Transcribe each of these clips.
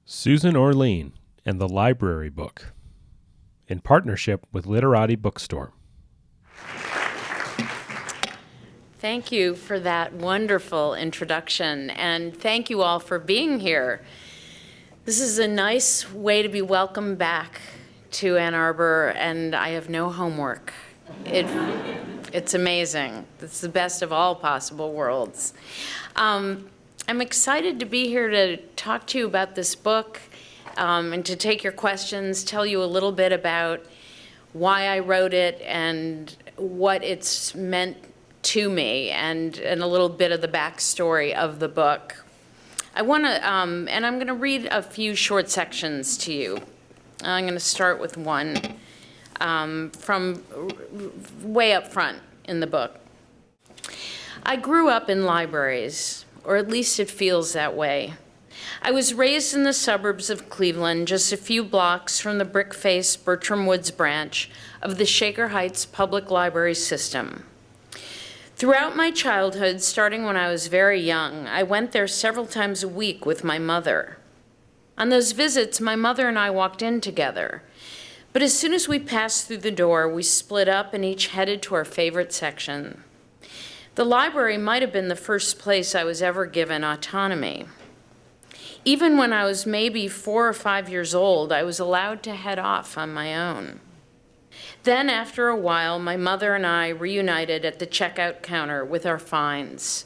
Susan Orlean and the Library Book, in partnership with Literati Bookstore. Thank you for that wonderful introduction, and thank you all for being here. This is a nice way to be welcomed back to Ann Arbor, and I have no homework. It's amazing. It's the best of all possible worlds. I'm excited to be here to talk to you about this book and to take your questions, tell you a little bit about why I wrote it and what it's meant to me, and a little bit of the backstory of the book. I want to, and I'm going to read a few short sections to you. I'm going to start with one from way up front in the book. I grew up in libraries, or at least it feels that way. I was raised in the suburbs of Cleveland, just a few blocks from the brick-faced Bertram Woods branch of the Shaker Heights Public Library System. Throughout my childhood, starting when I was very young, I went there several times a week with my mother. On those visits, my mother and I walked in together. But as soon as we passed through the door, we split up and each headed to our favorite section. The library might have been the first place I was ever given autonomy. Even when I was maybe 4 or 5 years old, I was allowed to head off on my own. Then, after a while, my mother and I reunited at the checkout counter with our finds.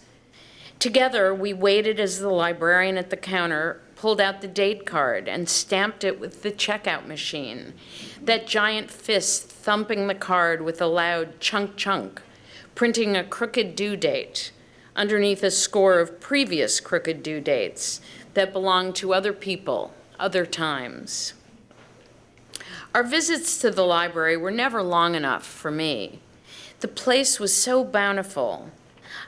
Together, we waited as the librarian at the counter pulled out the date card and stamped it with the checkout machine, that giant fist thumping the card with a loud chunk chunk, printing a crooked due date underneath a score of previous crooked due dates that belonged to other people, other times. Our visits to the library were never long enough for me. The place was so bountiful.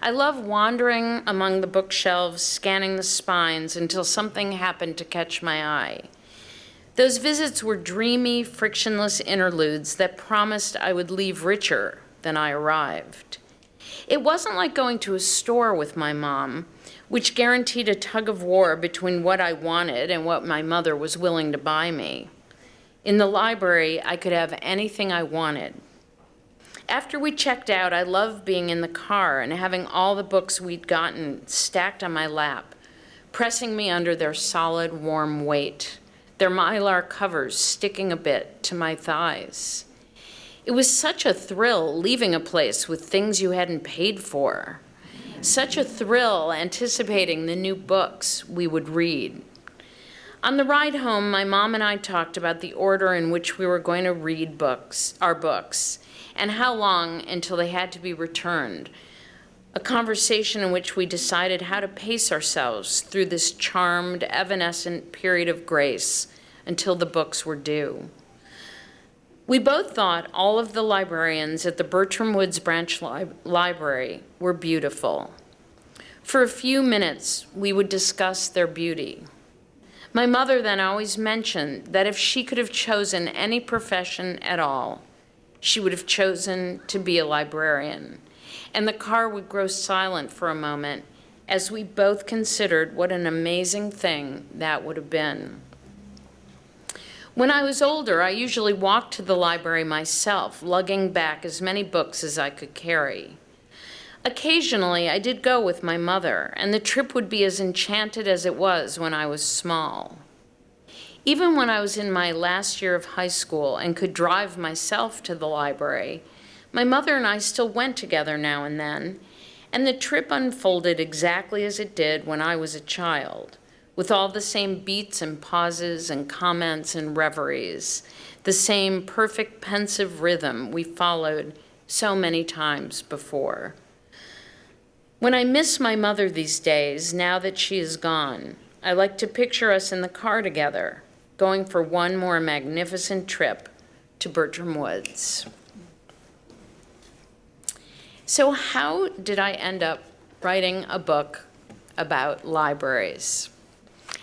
I loved wandering among the bookshelves, scanning the spines until something happened to catch my eye. Those visits were dreamy, frictionless interludes that promised I would leave richer than I arrived. It wasn't like going to a store with my mom, which guaranteed a tug of war between what I wanted and what my mother was willing to buy me. In the library, I could have anything I wanted. After we checked out, I loved being in the car and having all the books we'd gotten stacked on my lap, pressing me under their solid, warm weight, their mylar covers sticking a bit to my thighs. It was such a thrill leaving a place with things you hadn't paid for. Such a thrill anticipating the new books we would read. On the ride home, my mom and I talked about the order in which we were going to read our books, and how long until they had to be returned. A conversation in which we decided how to pace ourselves through this charmed, evanescent period of grace until the books were due. We both thought all of the librarians at the Bertram Woods Branch Library were beautiful. For a few minutes, we would discuss their beauty. My mother then always mentioned that if she could have chosen any profession at all, she would have chosen to be a librarian. And the car would grow silent for a moment as we both considered what an amazing thing that would have been. When I was older, I usually walked to the library myself, lugging back as many books as I could carry. Occasionally, I did go with my mother, and the trip would be as enchanted as it was when I was small. Even when I was in my last year of high school and could drive myself to the library, my mother and I still went together now and then, and the trip unfolded exactly as it did when I was a child, with all the same beats and pauses and comments and reveries, the same perfect pensive rhythm we followed so many times before. When I miss my mother these days, now that she is gone, I like to picture us in the car together, going for one more magnificent trip to Bertram Woods. So how did I end up writing a book about libraries?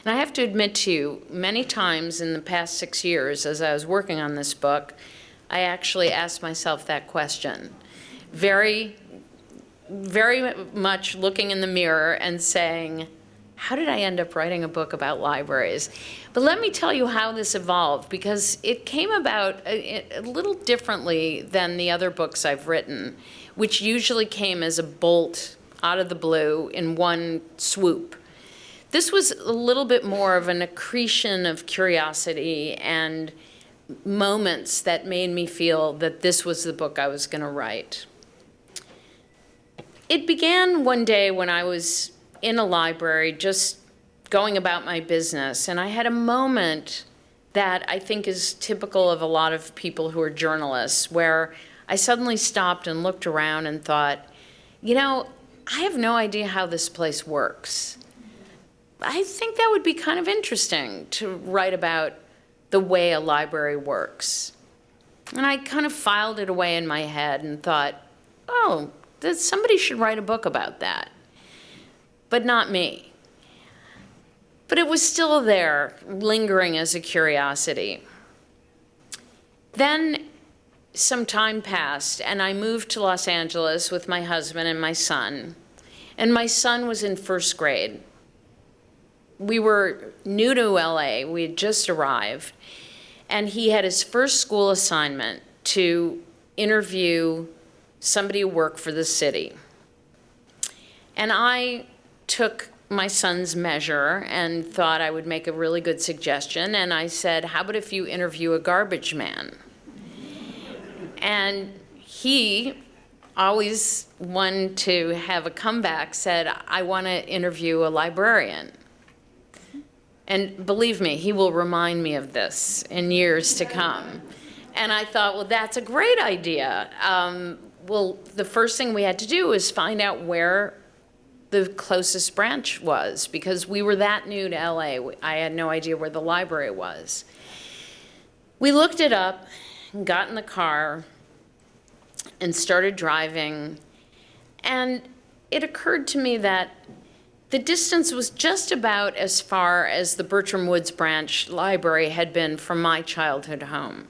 And I have to admit to you, many times in the past 6 years as I was working on this book, I actually asked myself that question. Very much looking in the mirror and saying, how did I end up writing a book about libraries? But let me tell you how this evolved, because it came about a little differently than the other books I've written, which usually came as a bolt out of the blue in one swoop. This was a little bit more of an accretion of curiosity and moments that made me feel that this was the book I was going to write. It began one day when I was in a library just going about my business, and I had a moment that I think is typical of a lot of people who are journalists, where I suddenly stopped and looked around and thought, you know, I have no idea how this place works. I think that would be kind of interesting to write about the way a library works. And I kind of filed it away in my head and thought, oh, somebody should write a book about that. But not me. But it was still there, lingering as a curiosity. Then some time passed, and I moved to Los Angeles with my husband and my son. And my son was in first grade. We were new to LA, we had just arrived, and he had his first school assignment to interview somebody who worked for the city. And I took my son's measure and thought I would make a really good suggestion, and I said, how about if you interview a garbage man? And he, always one to have a comeback, said, I want to interview a librarian. And believe me, he will remind me of this in years to come. And I thought, well, that's a great idea. Well, the first thing we had to do was find out where the closest branch was, because we were that new to LA. I had no idea where the library was. We looked it up, got in the car, and started driving. And it occurred to me that the distance was just about as far as the Bertram Woods Branch Library had been from my childhood home.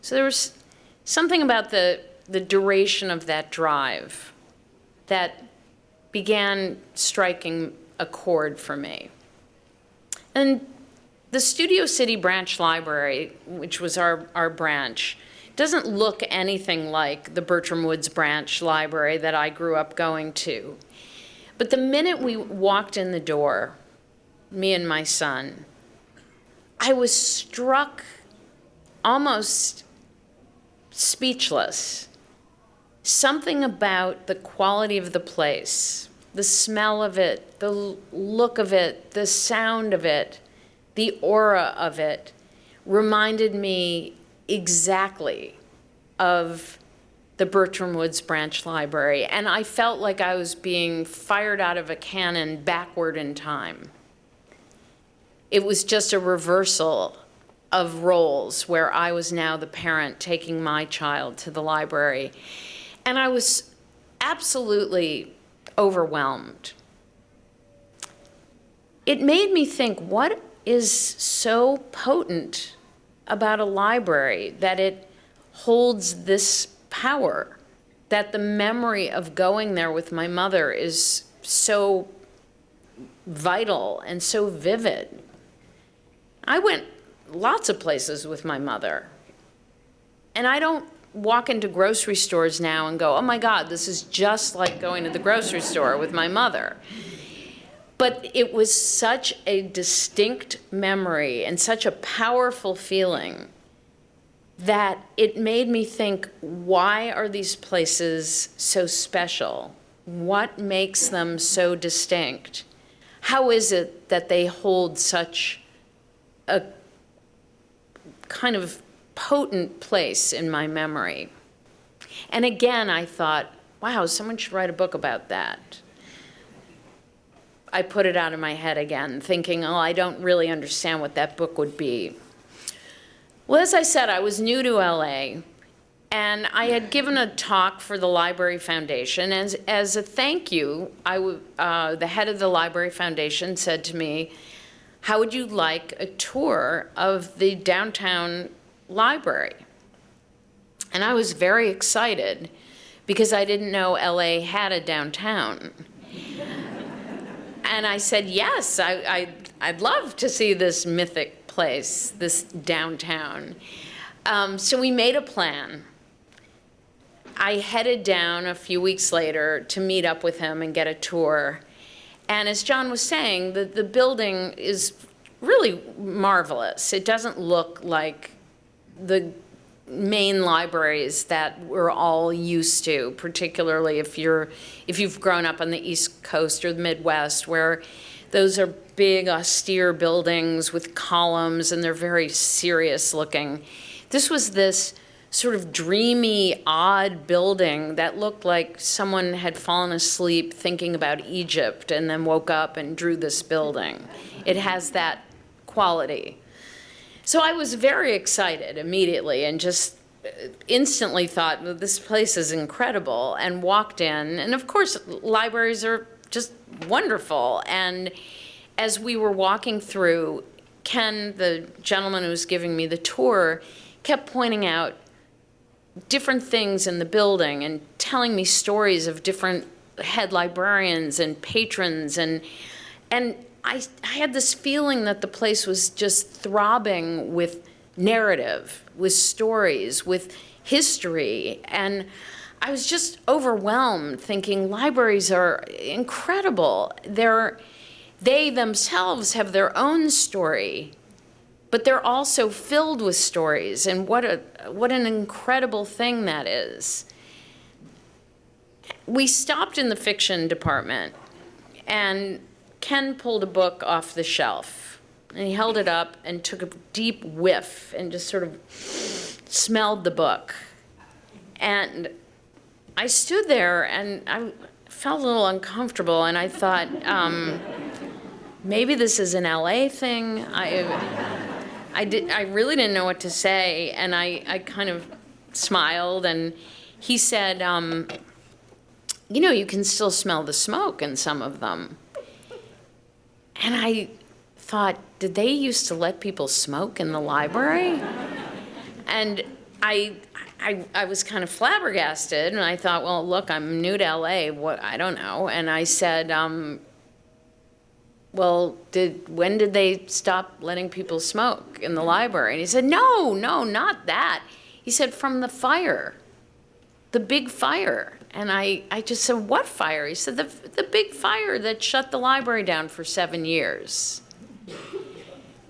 So there was something about the duration of that drive that began striking a chord for me. And the Studio City Branch Library, which was our branch, doesn't look anything like the Bertram Woods Branch Library that I grew up going to. But the minute we walked in the door, me and my son, I was struck, almost speechless. Something about the quality of the place, the smell of it, the look of it, the sound of it, the aura of it, reminded me exactly of the Bertram Woods Branch Library, and I felt like I was being fired out of a cannon backward in time. It was just a reversal of roles where I was now the parent taking my child to the library, and I was absolutely overwhelmed. It made me think, what is so potent about a library that it holds this power, that the memory of going there with my mother is so vital and so vivid? I went lots of places with my mother, and I don't walk into grocery stores now and go, oh my God, this is just like going to the grocery store with my mother. But it was such a distinct memory and such a powerful feeling that it made me think, why are these places so special? What makes them so distinct? How is it that they hold such a kind of potent place in my memory? And again, I thought, wow, someone should write a book about that. I put it out of my head again, thinking, oh, I don't really understand what that book would be. Well, as I said, I was new to LA, and I had given a talk for the Library Foundation. As a thank you, the head of the Library Foundation said to me, how would you like a tour of the downtown library? And I was very excited because I didn't know LA had a downtown. And I said, yes, I'd love to see this mythic place, this downtown. So we made a plan. I headed down a few weeks later to meet up with him and get a tour. And as John was saying, the building is really marvelous. It doesn't look like the main libraries that we're all used to, particularly if you've grown up on the East Coast or the Midwest, where those are big, austere buildings with columns, and they're very serious looking. This was this sort of dreamy, odd building that looked like someone had fallen asleep thinking about Egypt and then woke up and drew this building. It has that quality. So I was very excited immediately and just instantly thought, well, this place is incredible, and walked in. And of course, libraries are just wonderful. And as we were walking through, Ken, the gentleman who was giving me the tour, kept pointing out different things in the building and telling me stories of different head librarians and patrons. And I had this feeling that the place was just throbbing with narrative, with stories, with history. And I was just overwhelmed, thinking libraries are incredible. They themselves have their own story, but they're also filled with stories. And what an incredible thing that is. We stopped in the fiction department, and Ken pulled a book off the shelf, and he held it up and took a deep whiff and just sort of smelled the book. And I stood there and I felt a little uncomfortable, and I thought, maybe this is an LA thing. I really didn't know what to say, and I kind of smiled, and he said, you can still smell the smoke in some of them. And I thought, did they used to let people smoke in the library? And I was kind of flabbergasted, and I thought, well, look, I'm new to LA, I don't know. And I said, well, when did they stop letting people smoke in the library? And he said, no, not that. He said, from the fire, the big fire. And I just said, what fire? He said, the big fire that shut the library down for 7 years.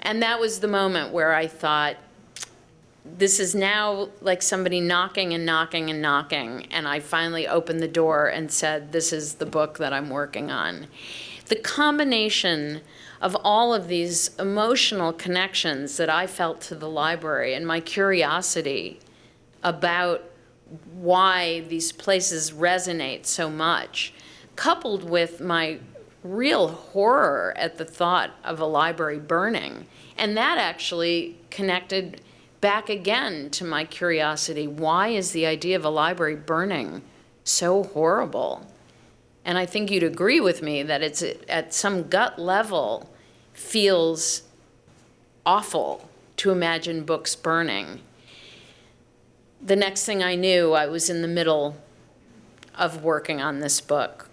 And that was the moment where I thought, this is now like somebody knocking and knocking and knocking. And I finally opened the door and said, this is the book that I'm working on. The combination of all of these emotional connections that I felt to the library and my curiosity about why these places resonate so much, coupled with my real horror at the thought of a library burning. And that actually connected back again to my curiosity. Why is the idea of a library burning so horrible? And I think you'd agree with me that it's at some gut level feels awful to imagine books burning. The next thing I knew, I was in the middle of working on this book.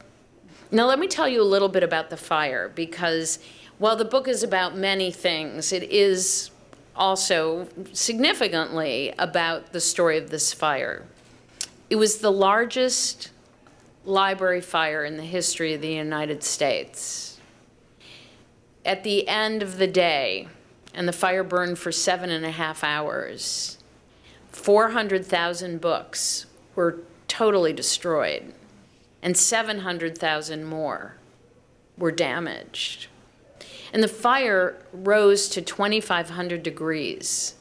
Now, let me tell you a little bit about the fire, because while the book is about many things, it is also significantly about the story of this fire. It was the largest library fire in the history of the United States. At the end of the day, and the fire burned for 7.5 hours, 400,000 books were totally destroyed, and 700,000 more were damaged. And the fire rose to 2,500 degrees.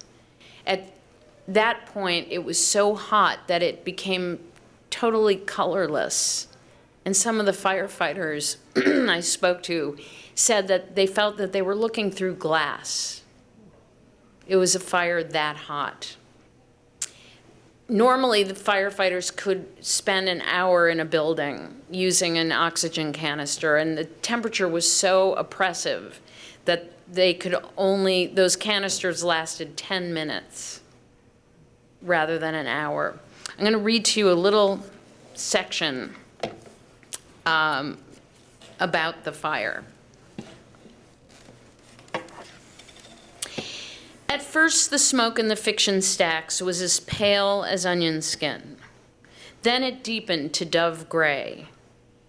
At that point, it was so hot that it became totally colorless. And some of the firefighters I spoke to said that they felt that they were looking through glass. It was a fire that hot. Normally, the firefighters could spend an hour in a building using an oxygen canister, and the temperature was so oppressive that those canisters lasted 10 minutes rather than an hour. I'm going to read to you a little section about the fire. At first, the smoke in the fiction stacks was as pale as onion skin. Then it deepened to dove gray.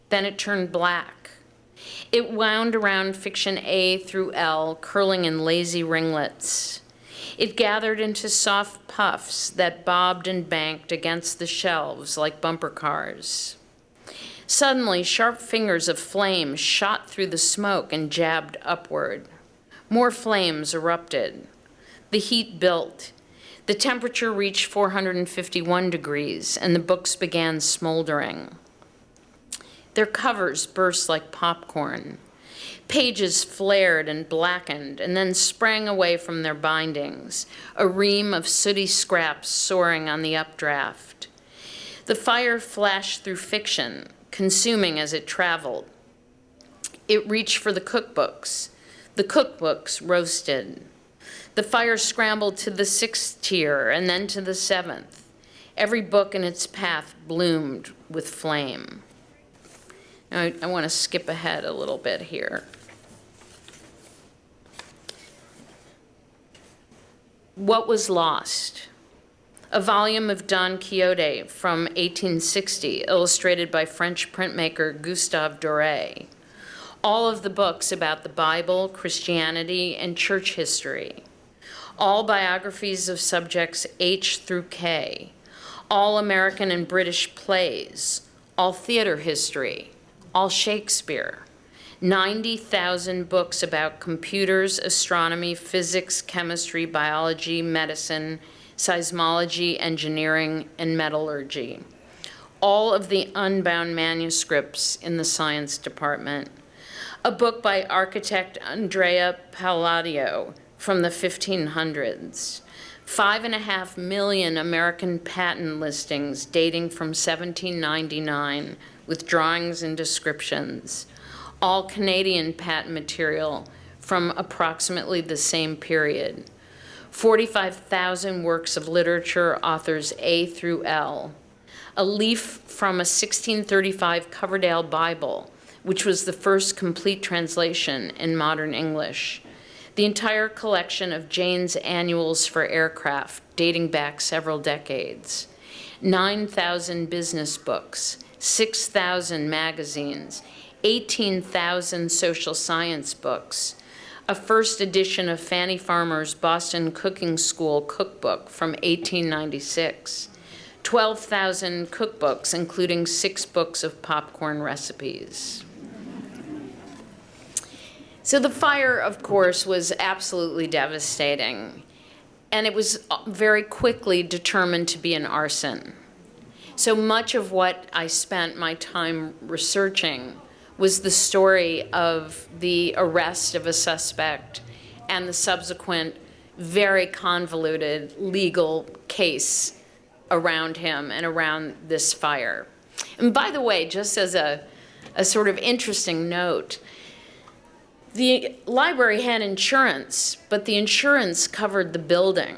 Then it turned black. It wound around fiction A through L, curling in lazy ringlets. It gathered into soft puffs that bobbed and banked against the shelves like bumper cars. Suddenly, sharp fingers of flame shot through the smoke and jabbed upward. More flames erupted. The heat built. The temperature reached 451 degrees, and the books began smoldering. Their covers burst like popcorn. Pages flared and blackened and then sprang away from their bindings, a ream of sooty scraps soaring on the updraft. The fire flashed through fiction, consuming as it traveled. It reached for the cookbooks. The cookbooks roasted. The fire scrambled to the 6th tier and then to the 7th. Every book in its path bloomed with flame. Now, I want to skip ahead a little bit here. What was lost? A volume of Don Quixote from 1860, illustrated by French printmaker Gustave Doré. All of the books about the Bible, Christianity, and church history. All biographies of subjects H through K. All American and British plays. All theater history. All Shakespeare. 90,000 books about computers, astronomy, physics, chemistry, biology, medicine, seismology, engineering, and metallurgy. All of the unbound manuscripts in the science department. A book by architect Andrea Palladio from the 1500s. 5.5 million American patent listings dating from 1799 with drawings and descriptions. All Canadian patent material from approximately the same period. 45,000 works of literature, authors A through L. A leaf from a 1635 Coverdale Bible, which was the first complete translation in modern English. The entire collection of Jane's Annuals for Aircraft, dating back several decades. 9,000 business books, 6,000 magazines, 18,000 social science books, a first edition of Fanny Farmer's Boston Cooking School cookbook from 1896, 12,000 cookbooks, including 6 books of popcorn recipes. So the fire, of course, was absolutely devastating, and it was very quickly determined to be an arson. So much of what I spent my time researching was the story of the arrest of a suspect and the subsequent very convoluted legal case around him and around this fire. And by the way, just as a sort of interesting note, the library had insurance, but the insurance covered the building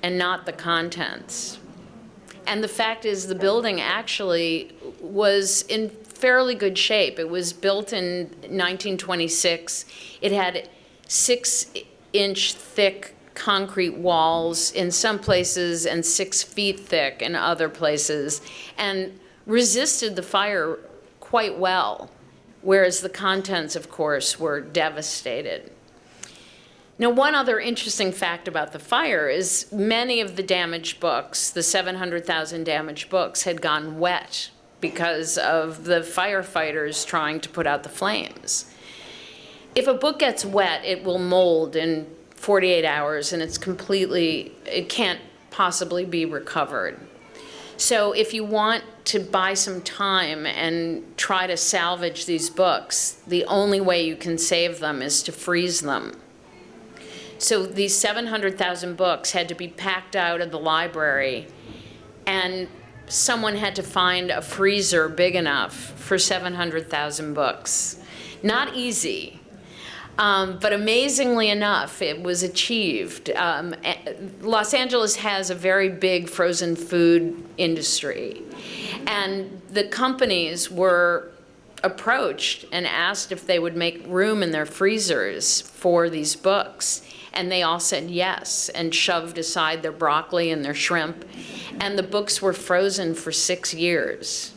and not the contents. And the fact is, the building actually was in fairly good shape. It was built in 1926. It had 6-inch thick concrete walls in some places and 6 feet thick in other places, and resisted the fire quite well, whereas the contents, of course, were devastated. Now, one other interesting fact about the fire is many of the damaged books, the 700,000 damaged books, had gone wet because of the firefighters trying to put out the flames. If a book gets wet, it will mold in 48 hours, and it can't possibly be recovered. So if you want to buy some time and try to salvage these books, the only way you can save them is to freeze them. So these 700,000 books had to be packed out of the library, and someone had to find a freezer big enough for 700,000 books. Not easy, but amazingly enough, it was achieved. Los Angeles has a very big frozen food industry, and the companies were approached and asked if they would make room in their freezers for these books. And they all said yes and shoved aside their broccoli and their shrimp. And the books were frozen for 6 years.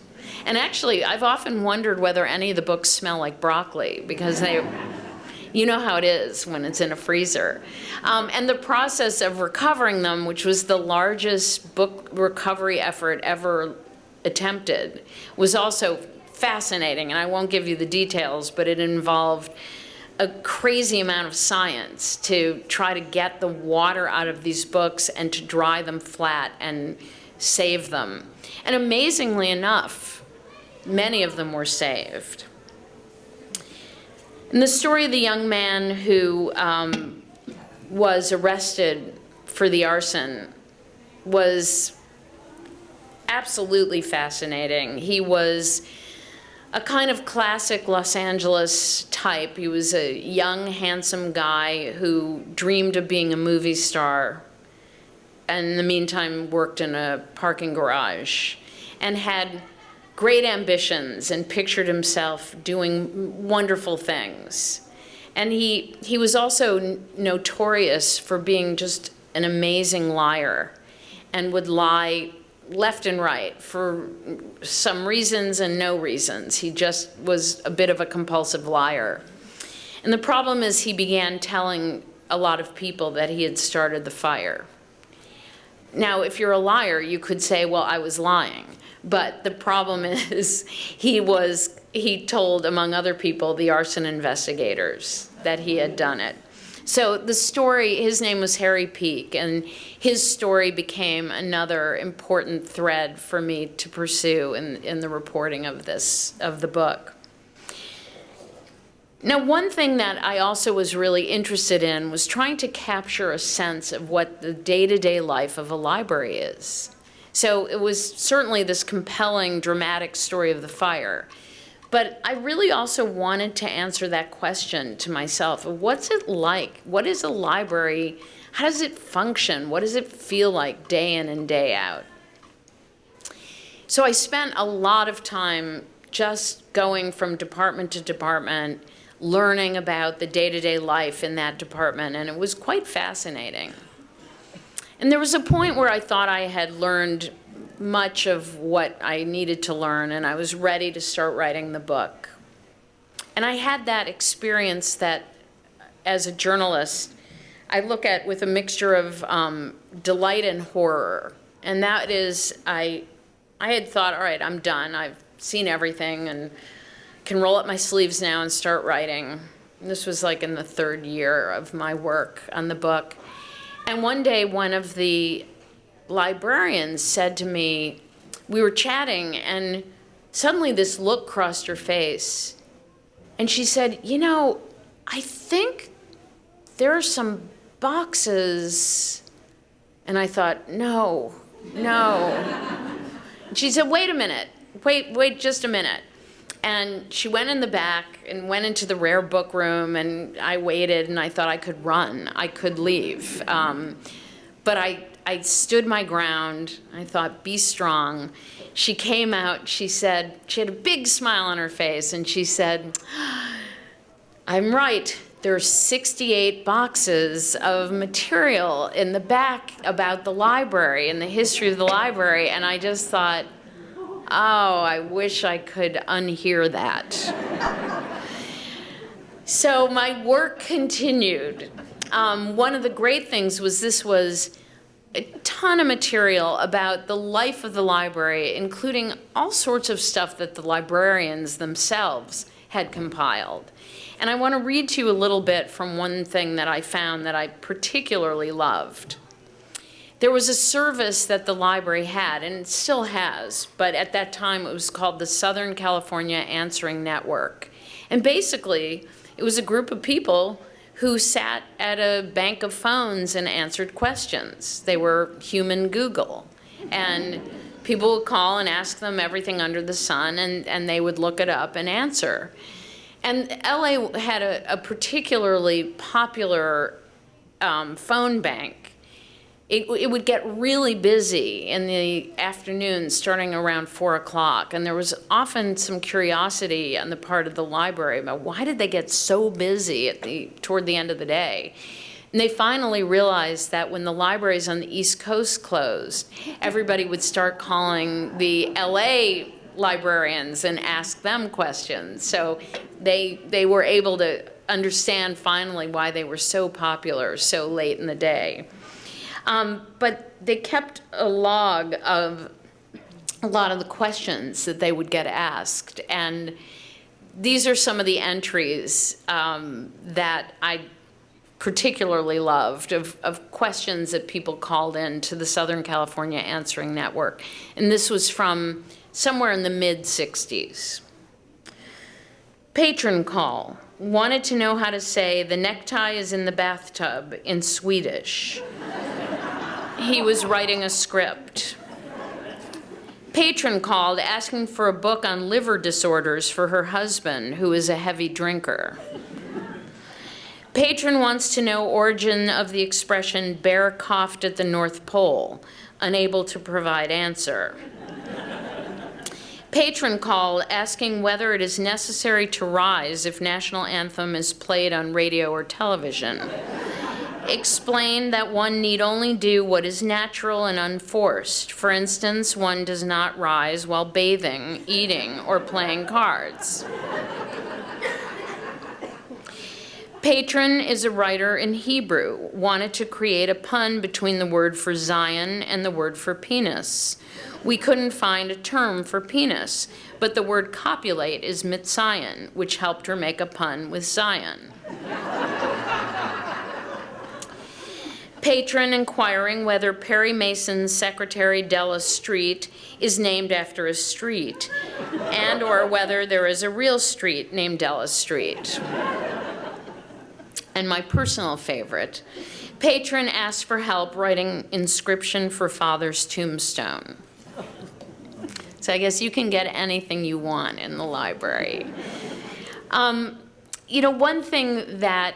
And actually, I've often wondered whether any of the books smell like broccoli, because you know how it is when it's in a freezer. And the process of recovering them, which was the largest book recovery effort ever attempted, was also fascinating. And I won't give you the details, but it involved a crazy amount of science to try to get the water out of these books and to dry them flat and save them. And amazingly enough, many of them were saved. And the story of the young man who was arrested for the arson was absolutely fascinating. He was a kind of classic Los Angeles type. He was a young, handsome guy who dreamed of being a movie star, and in the meantime worked in a parking garage, and had great ambitions and pictured himself doing wonderful things. And he was also notorious for being just an amazing liar, and would lie left and right for some reasons and no reasons. He just was a bit of a compulsive liar. And the problem is he began telling a lot of people that he had started the fire. Now, if you're a liar, you could say, well, I was lying. But the problem is he told, among other people, the arson investigators that he had done it. So the story, his name was Harry Peake, and his story became another important thread for me to pursue in the reporting of the book. Now, one thing that I also was really interested in was trying to capture a sense of what the day-to-day life of a library is. So it was certainly this compelling, dramatic story of the fire. But I really also wanted to answer that question to myself. What's it like? What is a library? How does it function? What does it feel like day in and day out? So I spent a lot of time just going from department to department, learning about the day-to-day life in that department, and it was quite fascinating. And there was a point where I thought I had learned much of what I needed to learn, and I was ready to start writing the book. And I had that experience that, as a journalist, I look at with a mixture of delight and horror. And that is, I had thought, all right, I'm done. I've seen everything and can roll up my sleeves now and start writing. And this was like in the 3rd year of my work on the book. And one day, one of the librarians said to me, we were chatting, and suddenly this look crossed her face. And she said, you know, I think there are some boxes. And I thought, no. And she said, wait a minute, wait just a minute. And she went in the back and went into the rare book room, and I waited, and I thought I could run, I could leave. But I stood my ground. I thought, be strong. She came out, she said, she had a big smile on her face, and she said, I'm right. There are 68 boxes of material in the back about the library and the history of the library. And I just thought, oh, I wish I could unhear that. So my work continued. One of the great things was this was a ton of material about the life of the library, including all sorts of stuff that the librarians themselves had compiled. And I want to read to you a little bit from one thing that I found that I particularly loved. There was a service that the library had, and it still has, but at that time it was called the Southern California Answering Network. And basically, it was a group of people who sat at a bank of phones and answered questions. They were human Google. And people would call and ask them everything under the sun, and they would look it up and answer. And LA had a particularly popular phone bank. It would get really busy in the afternoon, starting around 4 o'clock. And there was often some curiosity on the part of the library about why did they get so busy toward the end of the day. And they finally realized that when the libraries on the East Coast closed, everybody would start calling the LA librarians and ask them questions. So they were able to understand finally why they were so popular so late in the day. But they kept a log of a lot of the questions that they would get asked. And these are some of the entries that I particularly loved of questions that people called in to the Southern California Answering Network. And this was from somewhere in the mid-60s. Patron call. Wanted to know how to say the necktie is in the bathtub in Swedish. He was writing a script. Patron called asking for a book on liver disorders for her husband, who is a heavy drinker. Patron wants to know origin of the expression bear coughed at the North Pole, unable to provide answer. Patron called asking whether it is necessary to rise if national anthem is played on radio or television. Explained that one need only do what is natural and unforced. For instance, one does not rise while bathing, eating, or playing cards. Patron is a writer in Hebrew, wanted to create a pun between the word for Zion and the word for penis. We couldn't find a term for penis, but the word copulate is mitzion, which helped her make a pun with Zion. Patron inquiring whether Perry Mason's Secretary Della Street is named after a street, and or whether there is a real street named Della Street. And my personal favorite, Patron asked for help writing inscription for father's tombstone. So I guess you can get anything you want in the library. One thing that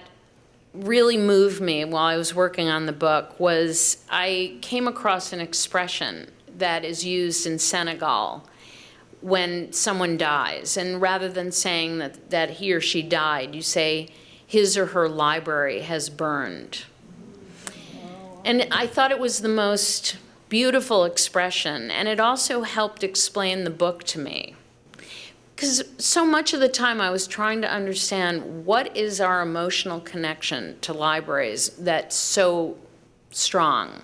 really moved me while I was working on the book was I came across an expression that is used in Senegal when someone dies. And rather than saying that he or she died, you say, his or her library has burned. And I thought it was the most beautiful expression, and it also helped explain the book to me. Because so much of the time I was trying to understand what is our emotional connection to libraries that's so strong,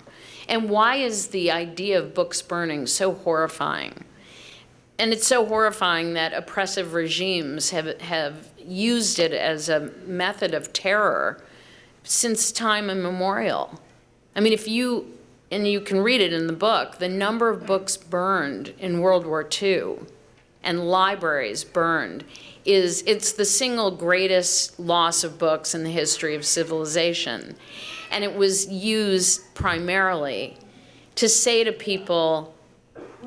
and why is the idea of books burning so horrifying? And it's so horrifying that oppressive regimes have used it as a method of terror since time immemorial. I mean, and you can read it in the book, the number of books burned in World War II and libraries burned it's the single greatest loss of books in the history of civilization. And it was used primarily to say to people,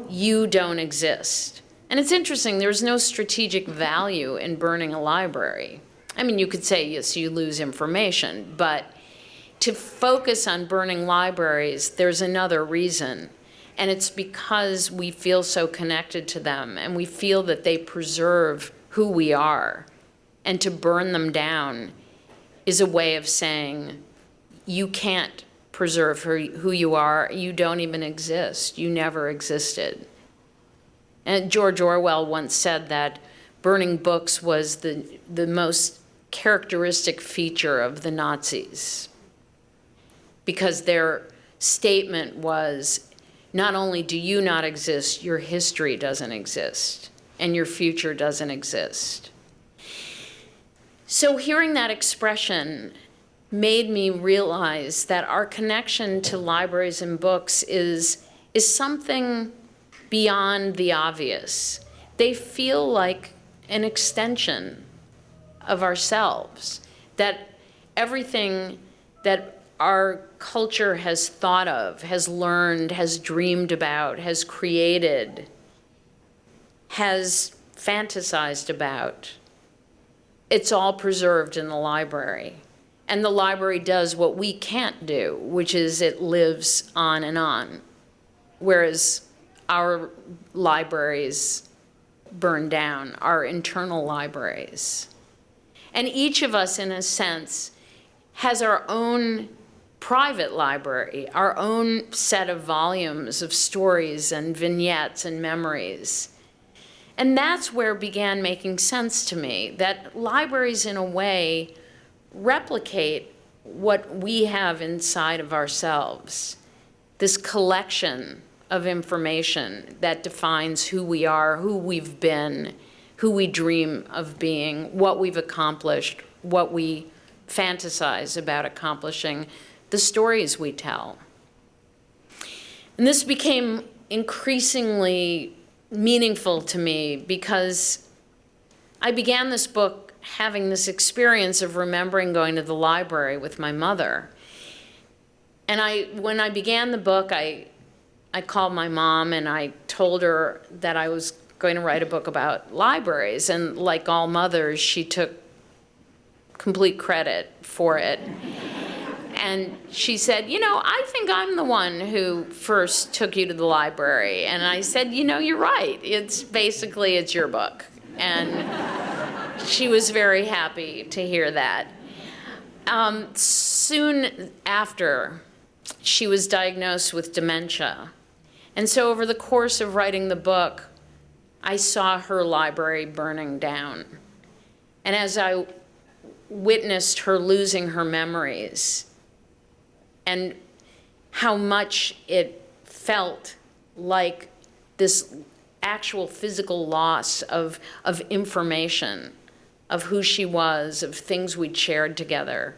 you don't exist. And it's interesting, there's no strategic value in burning a library. I mean, you could say, yes, you lose information, but to focus on burning libraries, there's another reason. And it's because we feel so connected to them, and we feel that they preserve who we are. And to burn them down is a way of saying, you can't preserve who you are, you don't even exist, you never existed. And George Orwell once said that burning books was the most characteristic feature of the Nazis, because their statement was, not only do you not exist, your history doesn't exist, and your future doesn't exist. So hearing that expression made me realize that our connection to libraries and books is something beyond the obvious. They feel like an extension of ourselves, that everything that our culture has thought of, has learned, has dreamed about, has created, has fantasized about, it's all preserved in the library. And the library does what we can't do, which is it lives on and on, whereas our libraries burn down, our internal libraries. And each of us, in a sense, has our own private library, our own set of volumes of stories and vignettes and memories. And that's where it began making sense to me, that libraries, in a way, replicate what we have inside of ourselves, this collection of information that defines who we are, who we've been, who we dream of being, what we've accomplished, what we fantasize about accomplishing, the stories we tell. And this became increasingly meaningful to me because I began this book having this experience of remembering going to the library with my mother. And when I began the book, I called my mom and I told her that I was going to write a book about libraries. And like all mothers, she took complete credit for it. And she said, you know, I think I'm the one who first took you to the library. And I said, you know, you're right. It's your book. And she was very happy to hear that. Soon after, she was diagnosed with dementia. And so over the course of writing the book, I saw her library burning down. And as I witnessed her losing her memories, and how much it felt like this actual physical loss of information, of who she was, of things we'd shared together,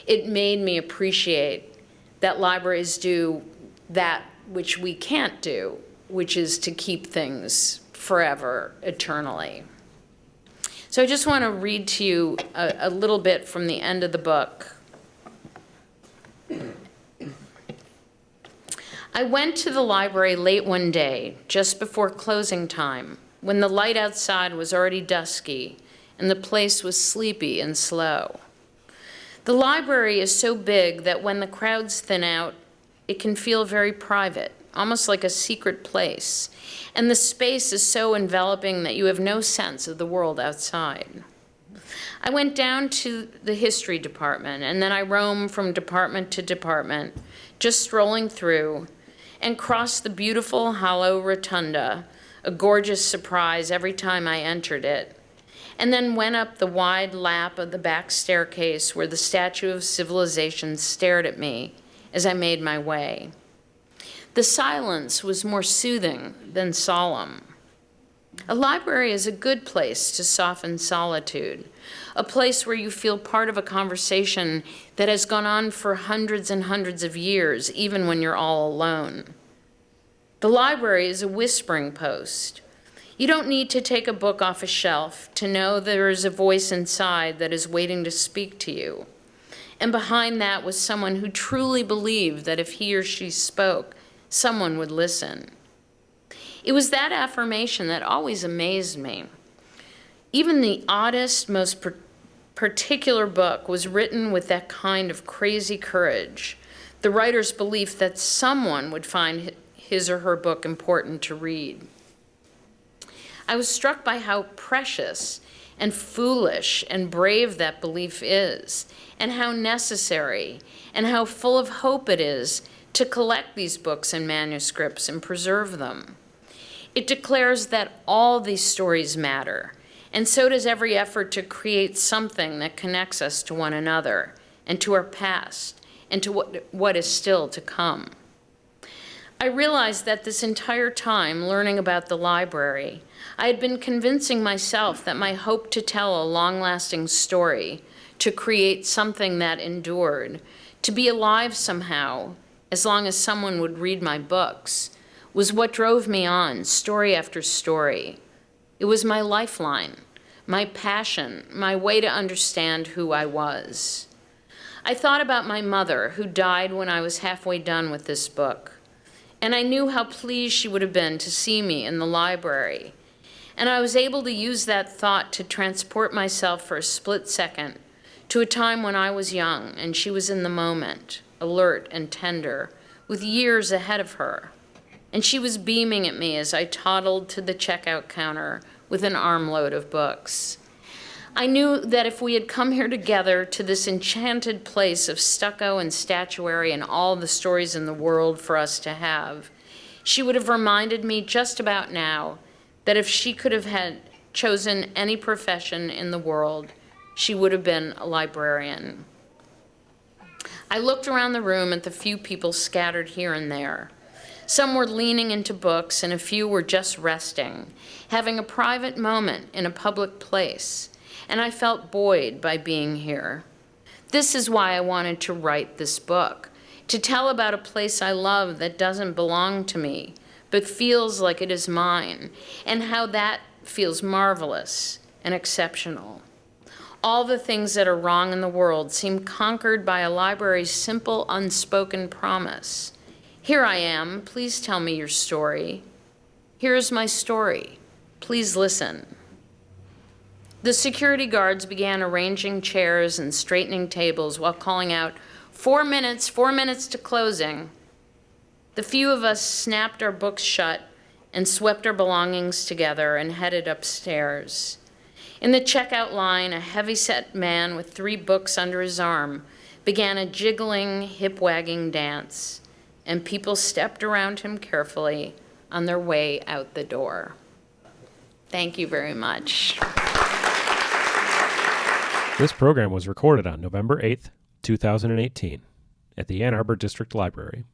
it made me appreciate that libraries do that which we can't do, which is to keep things forever, eternally. So I just want to read to you a little bit from the end of the book. I went to the library late one day, just before closing time, when the light outside was already dusky and the place was sleepy and slow. The library is so big that when the crowds thin out, it can feel very private, almost like a secret place, and the space is so enveloping that you have no sense of the world outside. I went down to the history department, and then I roamed from department to department, just strolling through, and crossed the beautiful hollow rotunda, a gorgeous surprise every time I entered it, and then went up the wide lap of the back staircase where the Statue of Civilization stared at me as I made my way. The silence was more soothing than solemn. A library is a good place to soften solitude, a place where you feel part of a conversation that has gone on for hundreds and hundreds of years, even when you're all alone. The library is a whispering post. You don't need to take a book off a shelf to know there is a voice inside that is waiting to speak to you. And behind that was someone who truly believed that if he or she spoke, someone would listen. It was that affirmation that always amazed me. Even the oddest, most particular book was written with that kind of crazy courage, the writer's belief that someone would find his or her book important to read. I was struck by how precious and foolish and brave that belief is, and how necessary and how full of hope it is to collect these books and manuscripts and preserve them. It declares that all these stories matter, and so does every effort to create something that connects us to one another and to our past and to what is still to come. I realized that this entire time learning about the library, I had been convincing myself that my hope to tell a long-lasting story, to create something that endured, to be alive somehow, as long as someone would read my books, was what drove me on, story after story. It was my lifeline, my passion, my way to understand who I was. I thought about my mother, who died when I was halfway done with this book, and I knew how pleased she would have been to see me in the library. And I was able to use that thought to transport myself for a split second to a time when I was young and she was in the moment, alert and tender, with years ahead of her. And she was beaming at me as I toddled to the checkout counter with an armload of books. I knew that if we had come here together to this enchanted place of stucco and statuary and all the stories in the world for us to have, she would have reminded me just about now that if she could have had chosen any profession in the world, she would have been a librarian. I looked around the room at the few people scattered here and there. Some were leaning into books, and a few were just resting, having a private moment in a public place, and I felt buoyed by being here. This is why I wanted to write this book, to tell about a place I love that doesn't belong to me, but feels like it is mine, and how that feels marvelous and exceptional. All the things that are wrong in the world seem conquered by a library's simple, unspoken promise. Here I am, please tell me your story. Here is my story, please listen. The security guards began arranging chairs and straightening tables while calling out, 4 minutes to closing. The few of us snapped our books shut and swept our belongings together and headed upstairs. In the checkout line, a heavy-set man with 3 books under his arm began a jiggling, hip-wagging dance, and people stepped around him carefully on their way out the door. Thank you very much. This program was recorded on November 8th, 2018, at the Ann Arbor District Library.